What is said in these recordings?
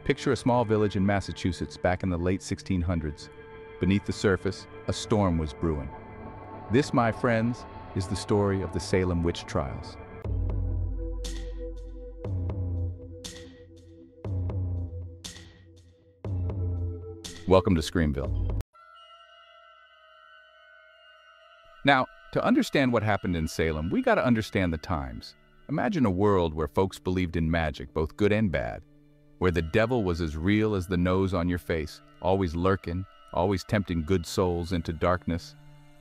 Picture a small village in Massachusetts back in the late 1600s. Beneath the surface, a storm was brewing. This, my friends, is the story of the Salem Witch Trials. Welcome to Screamville. Now, to understand what happened in Salem, we gotta understand the times. Imagine a world where folks believed in magic, both good and bad, where the devil was as real as the nose on your face, always lurking, always tempting good souls into darkness.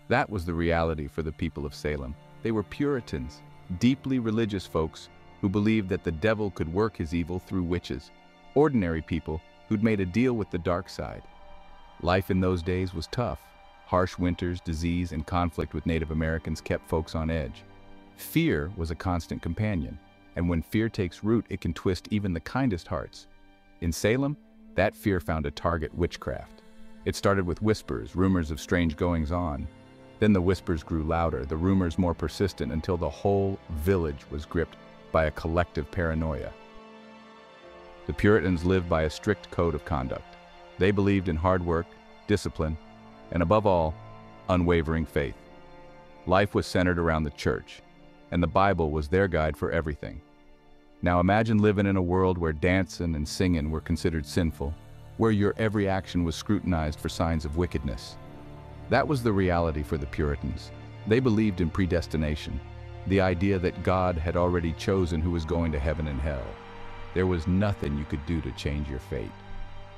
That was the reality for the people of Salem. They were Puritans, deeply religious folks who believed that the devil could work his evil through witches, ordinary people who'd made a deal with the dark side. Life in those days was tough. Harsh winters, disease, and conflict with Native Americans kept folks on edge. Fear was a constant companion, and when fear takes root, it can twist even the kindest hearts. In Salem, that fear found a target: witchcraft. It started with whispers, rumors of strange goings-on. Then the whispers grew louder, the rumors more persistent, until the whole village was gripped by a collective paranoia. The Puritans lived by a strict code of conduct. They believed in hard work, discipline, and above all, unwavering faith. Life was centered around the church, and the Bible was their guide for everything. Now imagine living in a world where dancing and singing were considered sinful, where your every action was scrutinized for signs of wickedness. That was the reality for the Puritans. They believed in predestination, the idea that God had already chosen who was going to heaven and hell. There was nothing you could do to change your fate.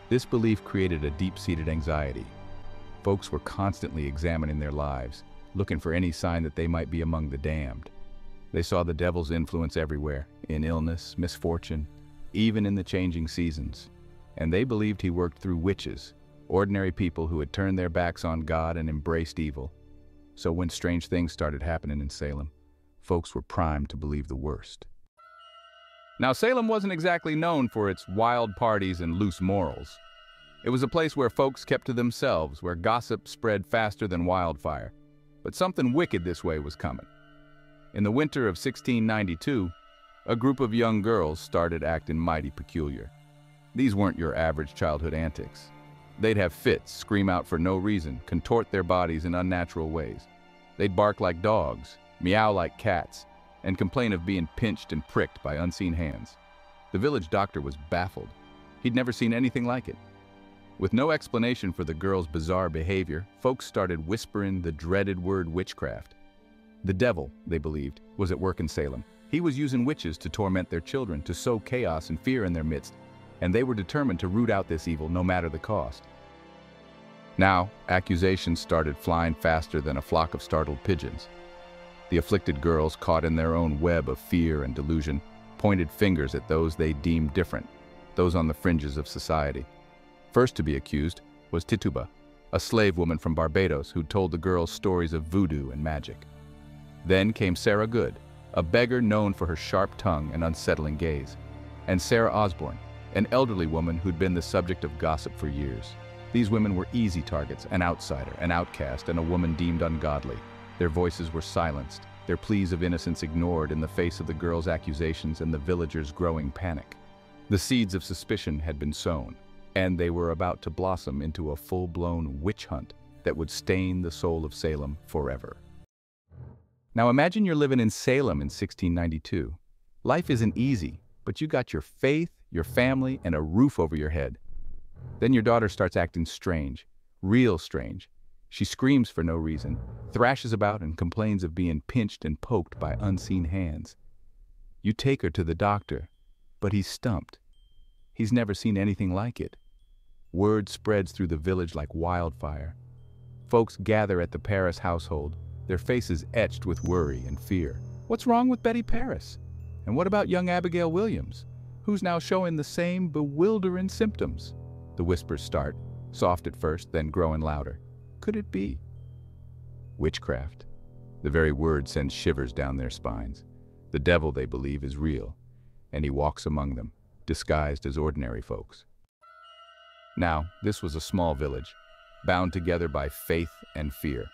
This belief created a deep-seated anxiety. Folks were constantly examining their lives, looking for any sign that they might be among the damned. They saw the devil's influence everywhere, in illness, misfortune, even in the changing seasons. And they believed he worked through witches, ordinary people who had turned their backs on God and embraced evil. So when strange things started happening in Salem, folks were primed to believe the worst. Now, Salem wasn't exactly known for its wild parties and loose morals. It was a place where folks kept to themselves, where gossip spread faster than wildfire. But something wicked this way was coming. In the winter of 1692, a group of young girls started acting mighty peculiar. These weren't your average childhood antics. They'd have fits, scream out for no reason, contort their bodies in unnatural ways. They'd bark like dogs, meow like cats, and complain of being pinched and pricked by unseen hands. The village doctor was baffled. He'd never seen anything like it. With no explanation for the girls' bizarre behavior, folks started whispering the dreaded word witchcraft. The devil, they believed, was at work in Salem. He was using witches to torment their children, to sow chaos and fear in their midst, and they were determined to root out this evil no matter the cost. Now, accusations started flying faster than a flock of startled pigeons. The afflicted girls, caught in their own web of fear and delusion, pointed fingers at those they deemed different, those on the fringes of society. First to be accused was Tituba, a slave woman from Barbados who told the girls stories of voodoo and magic. Then came Sarah Good, a beggar known for her sharp tongue and unsettling gaze, and Sarah Osborne, an elderly woman who'd been the subject of gossip for years. These women were easy targets: an outsider, an outcast, and a woman deemed ungodly. Their voices were silenced, their pleas of innocence ignored in the face of the girls' accusations and the villagers' growing panic. The seeds of suspicion had been sown, and they were about to blossom into a full-blown witch hunt that would stain the soul of Salem forever. Now imagine you're living in Salem in 1692. Life isn't easy, but you got your faith, your family, and a roof over your head. Then your daughter starts acting strange, real strange. She screams for no reason, thrashes about, and complains of being pinched and poked by unseen hands. You take her to the doctor, but he's stumped. He's never seen anything like it. Word spreads through the village like wildfire. Folks gather at the Paris household, their faces etched with worry and fear. What's wrong with Betty Paris? And what about young Abigail Williams, who's now showing the same bewildering symptoms? The whispers start, soft at first, then growing louder. Could it be witchcraft? The very word sends shivers down their spines. The devil, they believe, is real, and he walks among them, disguised as ordinary folks. Now, this was a small village, bound together by faith and fear.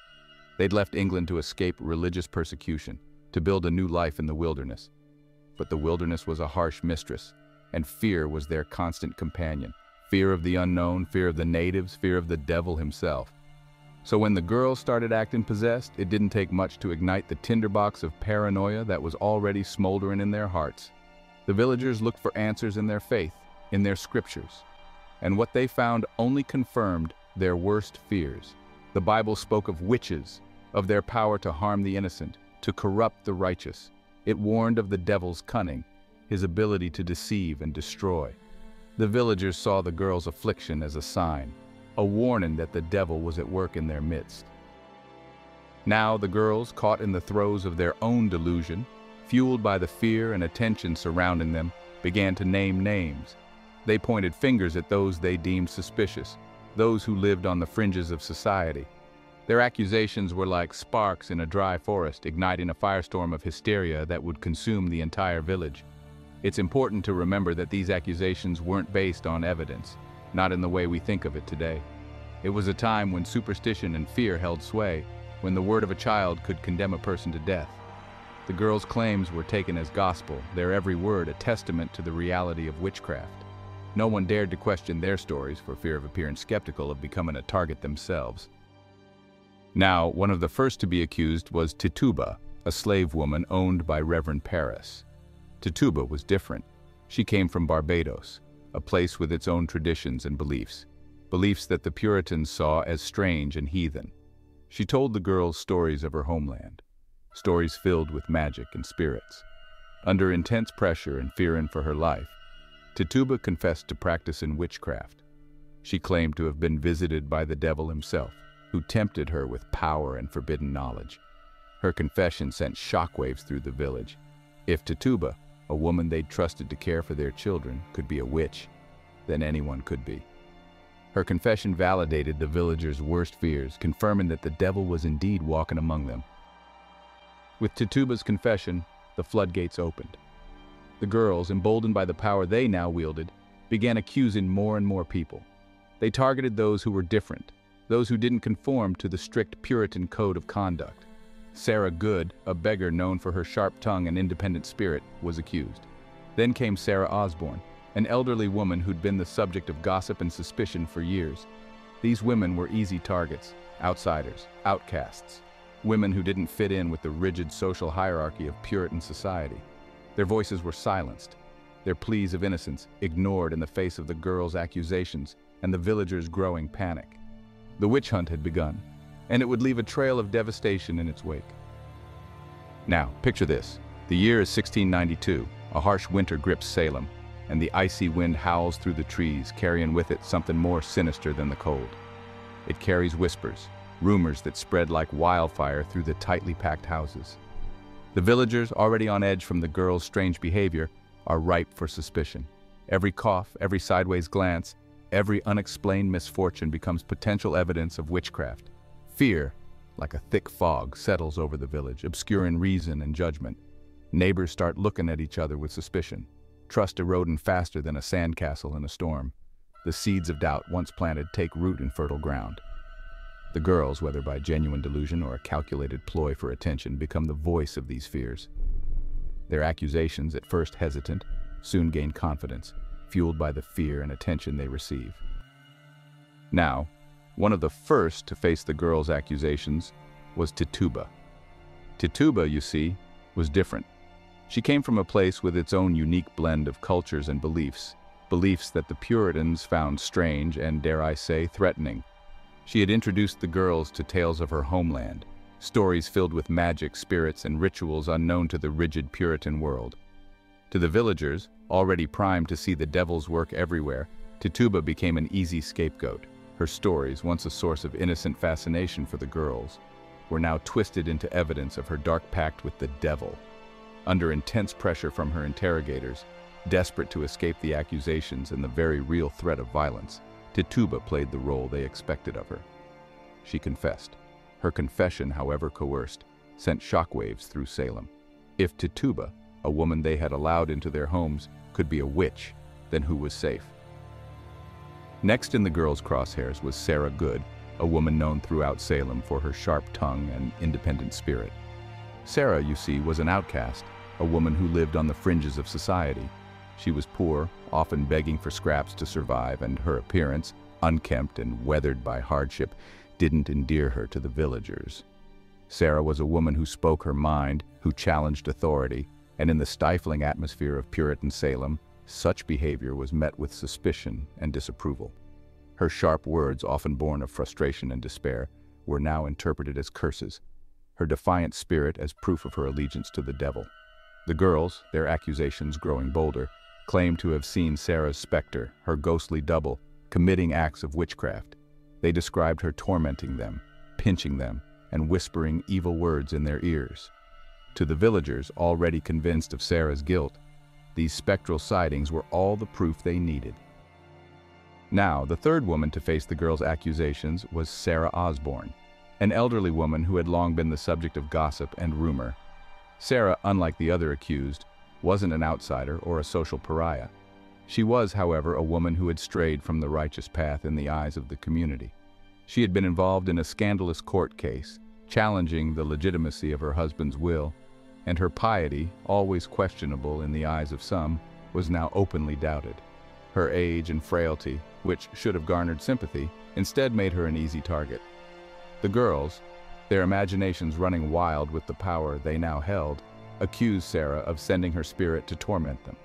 They'd left England to escape religious persecution, to build a new life in the wilderness. But the wilderness was a harsh mistress. and fear was their constant companion. Fear of the unknown, fear of the natives, fear of the devil himself. So when the girls started acting possessed, it didn't take much to ignite the tinderbox of paranoia that was already smoldering in their hearts. The villagers looked for answers in their faith, in their scriptures, and what they found only confirmed their worst fears. The Bible spoke of witches, of their power to harm the innocent, to corrupt the righteous. It warned of the devil's cunning, his ability to deceive and destroy. The villagers saw the girls' affliction as a sign, a warning that the devil was at work in their midst. Now the girls, caught in the throes of their own delusion, fueled by the fear and attention surrounding them, began to name names. They pointed fingers at those they deemed suspicious, those who lived on the fringes of society. Their accusations were like sparks in a dry forest, igniting a firestorm of hysteria that would consume the entire village. It's important to remember that these accusations weren't based on evidence, not in the way we think of it today. It was a time when superstition and fear held sway, when the word of a child could condemn a person to death. The girls' claims were taken as gospel, their every word a testament to the reality of witchcraft. No one dared to question their stories for fear of appearing skeptical of becoming a target themselves. Now, one of the first to be accused was Tituba, a slave woman owned by Reverend Paris. Tituba was different. She came from Barbados, a place with its own traditions and beliefs that the Puritans saw as strange and heathen. She told the girls stories of her homeland, stories filled with magic and spirits. Under intense pressure and fearing for her life, Tituba confessed to practicing witchcraft. She claimed to have been visited by the devil himself, who tempted her with power and forbidden knowledge. Her confession sent shockwaves through the village. If Tituba, a woman they'd trusted to care for their children, could be a witch, then anyone could be. Her confession validated the villagers' worst fears, confirming that the devil was indeed walking among them. With Tituba's confession, the floodgates opened. The girls, emboldened by the power they now wielded, began accusing more and more people. They targeted those who were different, those who didn't conform to the strict Puritan code of conduct. Sarah Good, a beggar known for her sharp tongue and independent spirit, was accused. Then came Sarah Osborne, an elderly woman who'd been the subject of gossip and suspicion for years. These women were easy targets, outsiders, outcasts, women who didn't fit in with the rigid social hierarchy of Puritan society. Their voices were silenced, their pleas of innocence ignored in the face of the girls' accusations and the villagers' growing panic. The witch hunt had begun, and it would leave a trail of devastation in its wake. Now, picture this. The year is 1692. A harsh winter grips Salem, and the icy wind howls through the trees, carrying with it something more sinister than the cold. It carries whispers, rumors that spread like wildfire through the tightly packed houses. The villagers, already on edge from the girls' strange behavior, are ripe for suspicion. Every cough, every sideways glance, every unexplained misfortune becomes potential evidence of witchcraft. Fear, like a thick fog, settles over the village, obscuring reason and judgment. Neighbors start looking at each other with suspicion, trust eroding faster than a sandcastle in a storm. The seeds of doubt once planted take root in fertile ground. The girls, whether by genuine delusion or a calculated ploy for attention, become the voice of these fears. Their accusations, at first hesitant, soon gain confidence, fueled by the fear and attention they receive. Now, one of the first to face the girls' accusations was Tituba. Tituba, you see, was different. She came from a place with its own unique blend of cultures and beliefs that the Puritans found strange and, dare I say, threatening. She had introduced the girls to tales of her homeland, stories filled with magic, spirits, and rituals unknown to the rigid Puritan world. To the villagers, already primed to see the devil's work everywhere, Tituba became an easy scapegoat. Her stories, once a source of innocent fascination for the girls, were now twisted into evidence of her dark pact with the devil. Under intense pressure from her interrogators, desperate to escape the accusations and the very real threat of violence, Tituba played the role they expected of her. She confessed. Her confession, however coerced, sent shockwaves through Salem. If Tituba, a woman they had allowed into their homes, could be a witch, then who was safe? Next in the girls' crosshairs was Sarah Good, a woman known throughout Salem for her sharp tongue and independent spirit. Sarah, you see, was an outcast, a woman who lived on the fringes of society. She was poor, often begging for scraps to survive, and her appearance, unkempt and weathered by hardship, didn't endear her to the villagers. Sarah was a woman who spoke her mind, who challenged authority, and in the stifling atmosphere of Puritan Salem, such behavior was met with suspicion and disapproval. Her sharp words, often born of frustration and despair, were now interpreted as curses, her defiant spirit as proof of her allegiance to the devil. The girls, their accusations growing bolder, claimed to have seen Sarah's specter, her ghostly double, committing acts of witchcraft. They described her tormenting them, pinching them, and whispering evil words in their ears. To the villagers, already convinced of Sarah's guilt, these spectral sightings were all the proof they needed. Now, the third woman to face the girls' accusations was Sarah Osborne, an elderly woman who had long been the subject of gossip and rumor. Sarah, unlike the other accused, wasn't an outsider or a social pariah. She was, however, a woman who had strayed from the righteous path in the eyes of the community. She had been involved in a scandalous court case, challenging the legitimacy of her husband's will, and her piety, always questionable in the eyes of some, was now openly doubted. Her age and frailty, which should have garnered sympathy, instead made her an easy target. The girls, their imaginations running wild with the power they now held, accused Sarah of sending her spirit to torment them.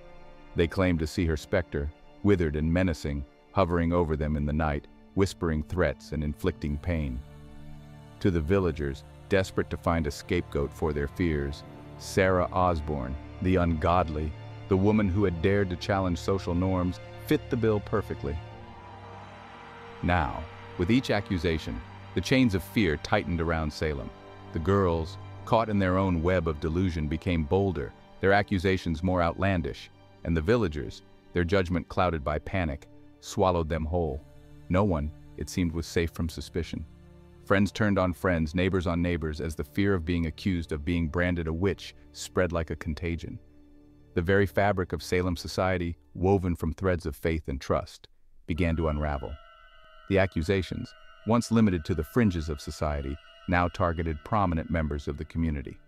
They claimed to see her specter, withered and menacing, hovering over them in the night, whispering threats and inflicting pain. To the villagers, desperate to find a scapegoat for their fears, Sarah Osborne, the ungodly, the woman who had dared to challenge social norms, fit the bill perfectly. Now, with each accusation, the chains of fear tightened around Salem. The girls, caught in their own web of delusion, became bolder, their accusations more outlandish, and the villagers, their judgment clouded by panic, swallowed them whole. No one, it seemed, was safe from suspicion. Friends turned on friends, neighbors on neighbors, as the fear of being accused of being branded a witch spread like a contagion. The very fabric of Salem society, woven from threads of faith and trust, began to unravel. The accusations, once limited to the fringes of society, now targeted prominent members of the community.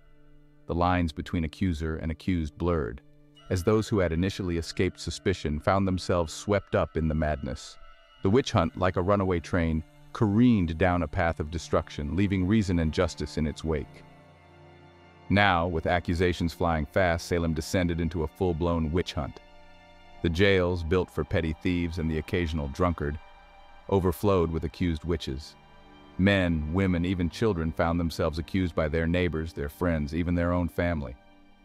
The lines between accuser and accused blurred, as those who had initially escaped suspicion found themselves swept up in the madness. The witch hunt, like a runaway train, careened down a path of destruction, leaving reason and justice in its wake. Now, with accusations flying fast, Salem descended into a full-blown witch hunt. The jails, built for petty thieves and the occasional drunkard, overflowed with accused witches. Men, women, even children found themselves accused by their neighbors, their friends, even their own family.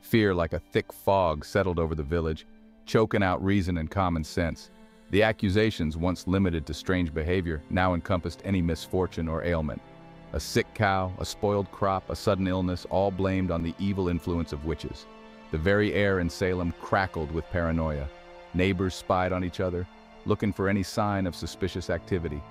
Fear, like a thick fog, settled over the village, choking out reason and common sense. The accusations, once limited to strange behavior, now encompassed any misfortune or ailment. A sick cow, a spoiled crop, a sudden illness, all blamed on the evil influence of witches. The very air in Salem crackled with paranoia. Neighbors spied on each other, looking for any sign of suspicious activity.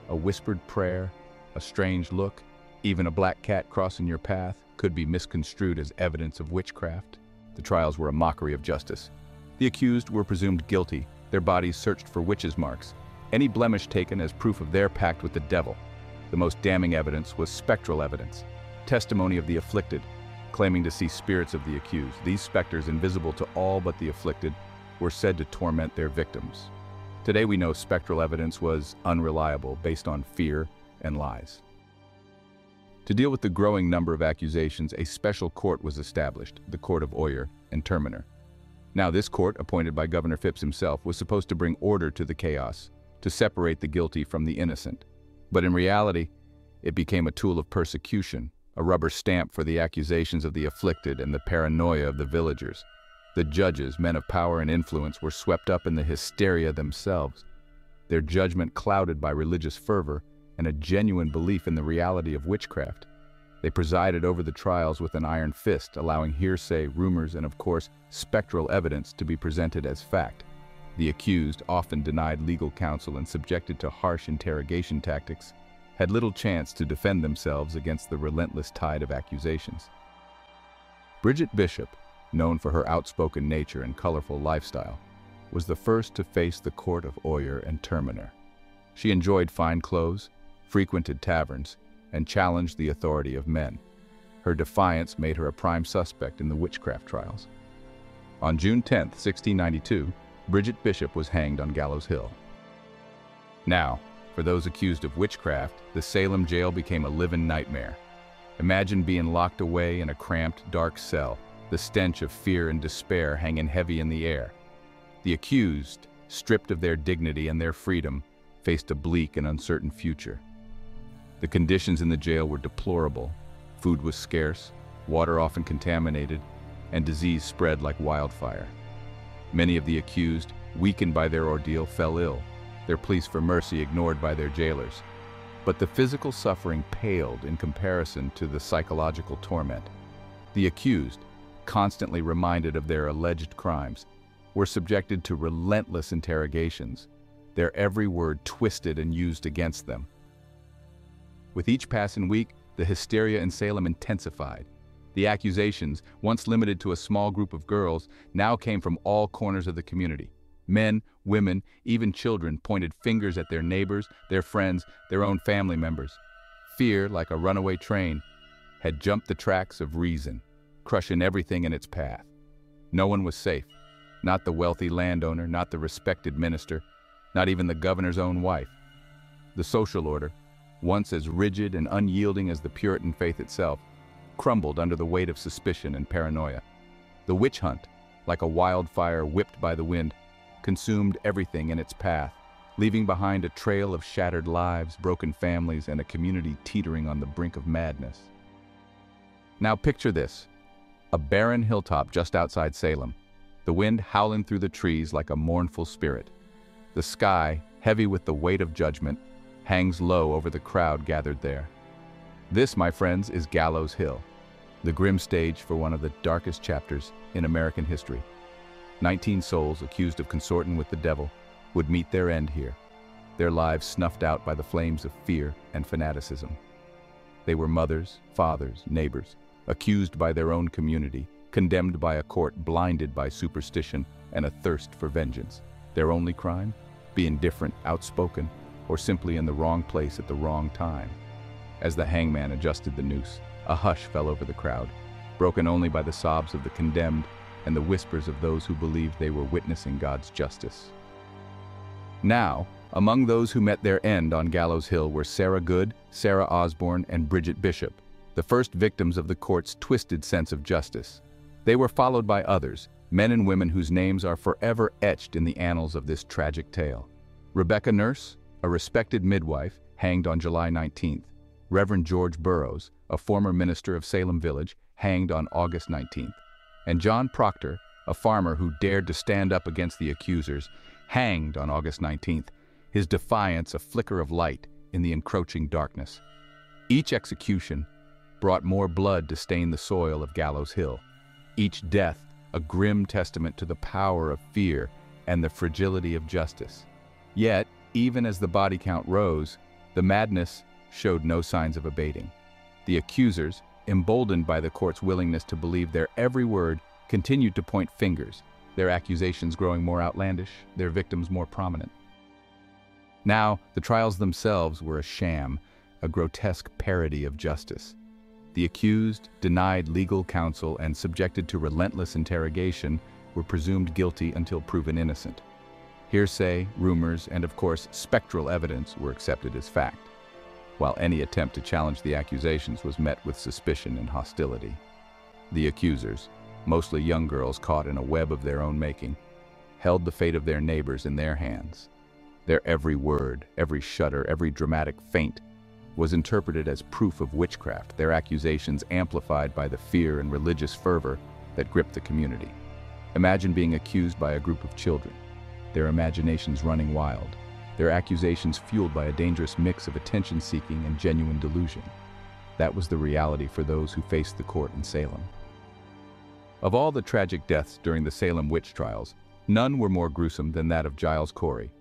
A whispered prayer, a strange look, even a black cat crossing your path could be misconstrued as evidence of witchcraft. The trials were a mockery of justice. The accused were presumed guilty, their bodies searched for witches' marks, any blemish taken as proof of their pact with the devil. The most damning evidence was spectral evidence, testimony of the afflicted, claiming to see spirits of the accused. These specters, invisible to all but the afflicted, were said to torment their victims. Today we know spectral evidence was unreliable, based on fear and lies. To deal with the growing number of accusations, a special court was established, the Court of Oyer and Terminer. Now this court, appointed by Governor Phipps himself, was supposed to bring order to the chaos, to separate the guilty from the innocent. But in reality, it became a tool of persecution, a rubber stamp for the accusations of the afflicted and the paranoia of the villagers. The judges, men of power and influence, were swept up in the hysteria themselves, their judgment clouded by religious fervor and a genuine belief in the reality of witchcraft. They presided over the trials with an iron fist, allowing hearsay, rumors, and of course, spectral evidence to be presented as fact. The accused, often denied legal counsel and subjected to harsh interrogation tactics, had little chance to defend themselves against the relentless tide of accusations. Bridget Bishop, known for her outspoken nature and colorful lifestyle, was the first to face the Court of Oyer and Terminer. She enjoyed fine clothes, frequented taverns, and challenged the authority of men. Her defiance made her a prime suspect in the witchcraft trials. On June 10, 1692, Bridget Bishop was hanged on Gallows Hill. Now, for those accused of witchcraft, the Salem jail became a living nightmare. Imagine being locked away in a cramped, dark cell, the stench of fear and despair hanging heavy in the air. The accused, stripped of their dignity and their freedom, faced a bleak and uncertain future. The conditions in the jail were deplorable. Food was scarce, water often contaminated, and disease spread like wildfire. Many of the accused, weakened by their ordeal, fell ill, their pleas for mercy ignored by their jailers. But the physical suffering paled in comparison to the psychological torment. The accused, constantly reminded of their alleged crimes, were subjected to relentless interrogations, their every word twisted and used against them. With each passing week, the hysteria in Salem intensified. The accusations, once limited to a small group of girls, now came from all corners of the community. Men, women, even children pointed fingers at their neighbors, their friends, their own family members. Fear, like a runaway train, had jumped the tracks of reason, crushing everything in its path. No one was safe. Not the wealthy landowner, not the respected minister, not even the governor's own wife. The social order, once as rigid and unyielding as the Puritan faith itself, crumbled under the weight of suspicion and paranoia. The witch hunt, like a wildfire whipped by the wind, consumed everything in its path, leaving behind a trail of shattered lives, broken families, and a community teetering on the brink of madness. Now picture this: a barren hilltop just outside Salem, the wind howling through the trees like a mournful spirit. The sky, heavy with the weight of judgment, hangs low over the crowd gathered there. This, my friends, is Gallows Hill, the grim stage for one of the darkest chapters in American history. 19 souls accused of consorting with the devil would meet their end here, their lives snuffed out by the flames of fear and fanaticism. They were mothers, fathers, neighbors, accused by their own community, condemned by a court blinded by superstition and a thirst for vengeance. Their only crime? Being different, outspoken, or simply in the wrong place at the wrong time. As the hangman adjusted the noose, a hush fell over the crowd, broken only by the sobs of the condemned and the whispers of those who believed they were witnessing God's justice. Now, among those who met their end on Gallows Hill were Sarah Good, Sarah Osborne, and Bridget Bishop, the first victims of the court's twisted sense of justice. They were followed by others, men and women whose names are forever etched in the annals of this tragic tale. Rebecca Nurse, a respected midwife, hanged on July 19th. Reverend George Burroughs, a former minister of Salem Village, hanged on August 19th. And John Proctor, a farmer who dared to stand up against the accusers, hanged on August 19th, his defiance a flicker of light in the encroaching darkness. Each execution brought more blood to stain the soil of Gallows Hill. Each death a grim testament to the power of fear and the fragility of justice. Yet, even as the body count rose, the madness showed no signs of abating. The accusers, emboldened by the court's willingness to believe their every word, continued to point fingers, their accusations growing more outlandish, their victims more prominent. Now, the trials themselves were a sham, a grotesque parody of justice. The accused, denied legal counsel and subjected to relentless interrogation, were presumed guilty until proven innocent. Hearsay, rumors, and of course, spectral evidence were accepted as fact, while any attempt to challenge the accusations was met with suspicion and hostility. The accusers, mostly young girls caught in a web of their own making, held the fate of their neighbors in their hands. Their every word, every shudder, every dramatic feint was interpreted as proof of witchcraft, their accusations amplified by the fear and religious fervor that gripped the community. Imagine being accused by a group of children, their imaginations running wild, their accusations fueled by a dangerous mix of attention-seeking and genuine delusion. That was the reality for those who faced the court in Salem. Of all the tragic deaths during the Salem Witch Trials, none were more gruesome than that of Giles Corey.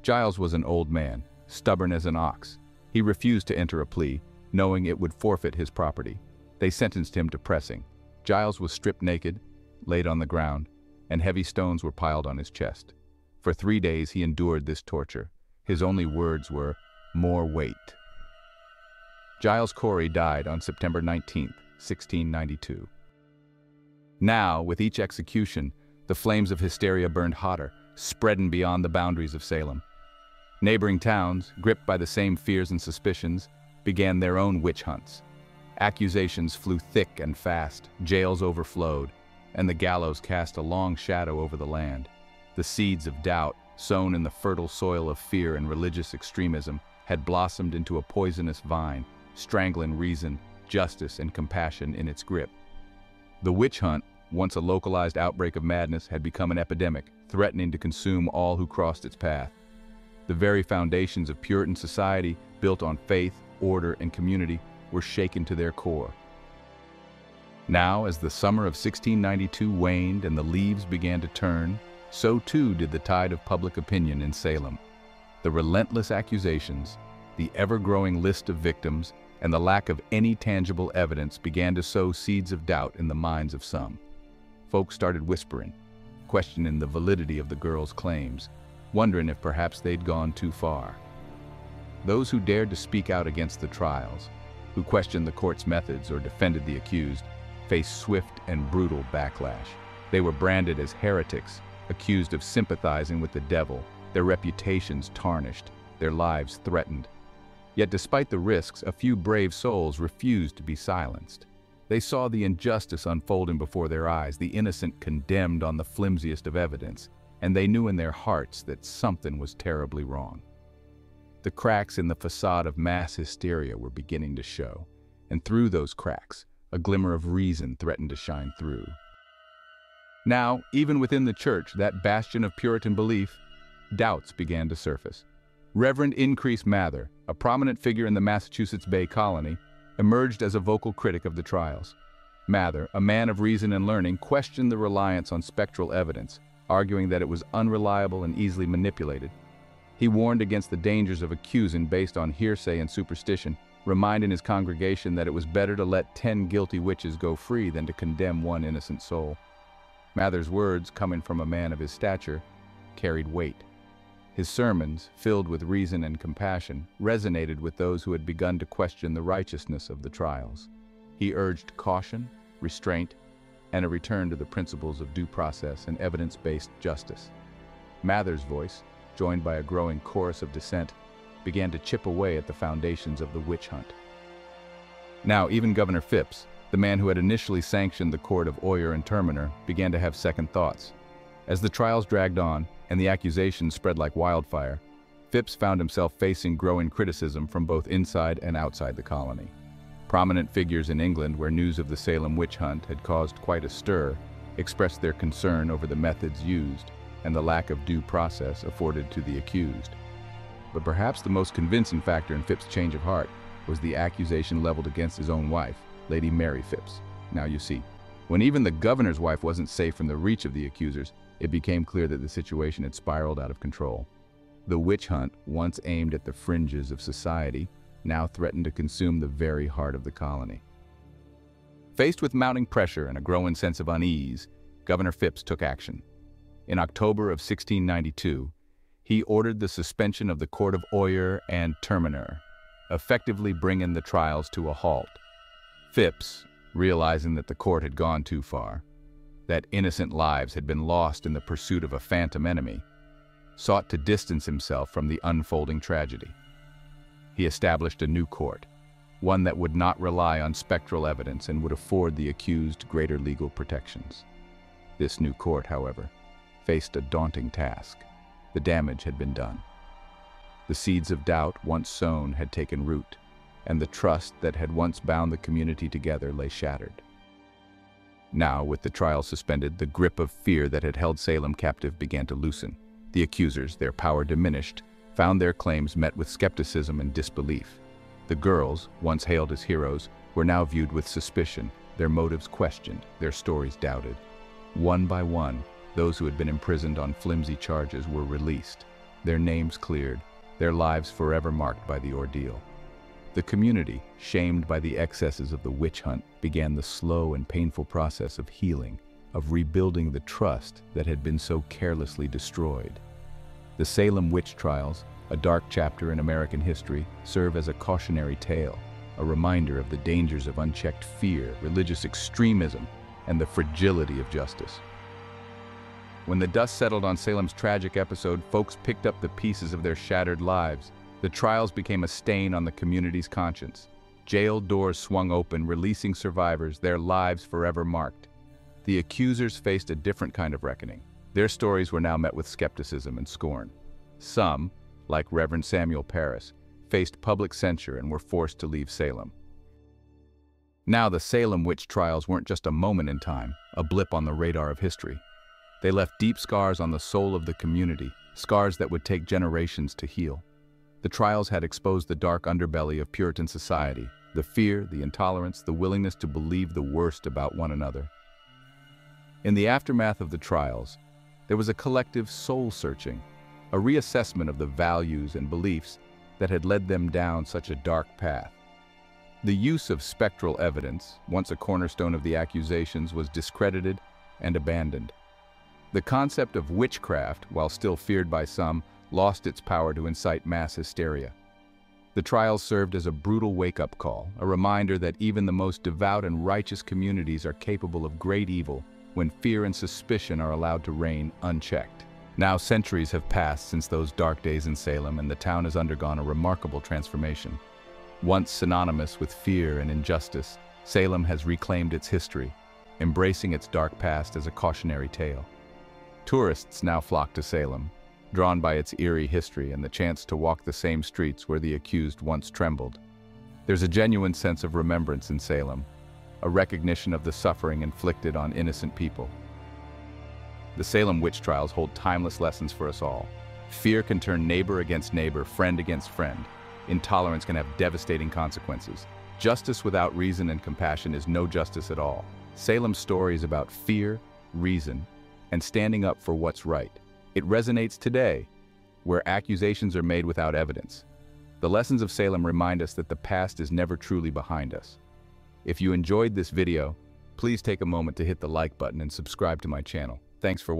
Giles was an old man, stubborn as an ox. He refused to enter a plea, knowing it would forfeit his property. They sentenced him to pressing. Giles was stripped naked, laid on the ground, and heavy stones were piled on his chest. For 3 days he endured this torture. His only words were, "More weight." Giles Corey died on September 19, 1692. Now, with each execution, The flames of hysteria burned hotter, spreading beyond the boundaries of Salem. Neighboring towns, gripped by the same fears and suspicions, began their own witch hunts. Accusations flew thick and fast, jails overflowed, and the gallows cast a long shadow over the land. The seeds of doubt, sown in the fertile soil of fear and religious extremism, had blossomed into a poisonous vine, strangling reason, justice, and compassion in its grip. The witch hunt, once a localized outbreak of madness, had become an epidemic, threatening to consume all who crossed its path. The very foundations of Puritan society, built on faith, order, and community, were shaken to their core. Now, as the summer of 1692 waned and the leaves began to turn, so too did the tide of public opinion in Salem. The relentless accusations, the ever-growing list of victims, and the lack of any tangible evidence began to sow seeds of doubt in the minds of some. Folks started whispering, questioning the validity of the girls' claims, wondering if perhaps they'd gone too far. Those who dared to speak out against the trials, who questioned the court's methods or defended the accused, faced swift and brutal backlash. They were branded as heretics, accused of sympathizing with the devil, their reputations tarnished, their lives threatened. Yet despite the risks, a few brave souls refused to be silenced. They saw the injustice unfolding before their eyes, the innocent condemned on the flimsiest of evidence, and they knew in their hearts that something was terribly wrong. The cracks in the facade of mass hysteria were beginning to show, and through those cracks, a glimmer of reason threatened to shine through. Now, even within the church, that bastion of Puritan belief, doubts began to surface. Reverend Increase Mather, a prominent figure in the Massachusetts Bay Colony, emerged as a vocal critic of the trials. Mather, a man of reason and learning, questioned the reliance on spectral evidence, arguing that it was unreliable and easily manipulated. He warned against the dangers of accusing based on hearsay and superstition, reminding his congregation that it was better to let 10 guilty witches go free than to condemn one innocent soul. Mather's words, coming from a man of his stature, carried weight. His sermons, filled with reason and compassion, resonated with those who had begun to question the righteousness of the trials. He urged caution, restraint, and a return to the principles of due process and evidence-based justice. Mather's voice, joined by a growing chorus of dissent, began to chip away at the foundations of the witch hunt. Now, even Governor Phipps, the man who had initially sanctioned the court of Oyer and Terminer, began to have second thoughts. As the trials dragged on and the accusations spread like wildfire, Phipps found himself facing growing criticism from both inside and outside the colony. Prominent figures in England, where news of the Salem witch hunt had caused quite a stir, expressed their concern over the methods used and the lack of due process afforded to the accused. But perhaps the most convincing factor in Phipps' change of heart was the accusation leveled against his own wife, Lady Mary Phipps. Now you see, when even the governor's wife wasn't safe from the reach of the accusers, it became clear that the situation had spiraled out of control. The witch hunt, once aimed at the fringes of society, now threatened to consume the very heart of the colony. Faced with mounting pressure and a growing sense of unease, Governor Phipps took action. In October of 1692, he ordered the suspension of the court of Oyer and Terminer, effectively bringing the trials to a halt. Phipps, realizing that the court had gone too far, that innocent lives had been lost in the pursuit of a phantom enemy, sought to distance himself from the unfolding tragedy. He established a new court, one that would not rely on spectral evidence and would afford the accused greater legal protections. This new court, however, faced a daunting task. The damage had been done. The seeds of doubt once sown had taken root, and the trust that had once bound the community together lay shattered. Now, with the trial suspended, the grip of fear that had held Salem captive began to loosen. The accusers, their power diminished, found their claims met with skepticism and disbelief. The girls, once hailed as heroes, were now viewed with suspicion, their motives questioned, their stories doubted. One by one, those who had been imprisoned on flimsy charges were released, their names cleared, their lives forever marked by the ordeal. The community, shamed by the excesses of the witch hunt, began the slow and painful process of healing, of rebuilding the trust that had been so carelessly destroyed. The Salem Witch Trials, a dark chapter in American history, serve as a cautionary tale, a reminder of the dangers of unchecked fear, religious extremism, and the fragility of justice. When the dust settled on Salem's tragic episode, folks picked up the pieces of their shattered lives. The trials became a stain on the community's conscience. Jail doors swung open, releasing survivors, their lives forever marked. The accusers faced a different kind of reckoning. Their stories were now met with skepticism and scorn. Some, like Reverend Samuel Parris, faced public censure and were forced to leave Salem. Now, the Salem Witch Trials weren't just a moment in time, a blip on the radar of history. They left deep scars on the soul of the community, scars that would take generations to heal. The trials had exposed the dark underbelly of Puritan society, the fear, the intolerance, the willingness to believe the worst about one another. In the aftermath of the trials, there was a collective soul-searching, a reassessment of the values and beliefs that had led them down such a dark path. The use of spectral evidence, once a cornerstone of the accusations, was discredited and abandoned. The concept of witchcraft, while still feared by some, lost its power to incite mass hysteria. The trials served as a brutal wake-up call, a reminder that even the most devout and righteous communities are capable of great evil when fear and suspicion are allowed to reign unchecked. Now, centuries have passed since those dark days in Salem, and the town has undergone a remarkable transformation. Once synonymous with fear and injustice, Salem has reclaimed its history, embracing its dark past as a cautionary tale. Tourists now flock to Salem, drawn by its eerie history and the chance to walk the same streets where the accused once trembled. There's a genuine sense of remembrance in Salem, a recognition of the suffering inflicted on innocent people. The Salem Witch Trials hold timeless lessons for us all. Fear can turn neighbor against neighbor, friend against friend. Intolerance can have devastating consequences. Justice without reason and compassion is no justice at all. Salem's story is about fear, reason, and standing up for what's right. It resonates today, where accusations are made without evidence. The lessons of Salem remind us that the past is never truly behind us. If you enjoyed this video, please take a moment to hit the like button and subscribe to my channel. Thanks for watching.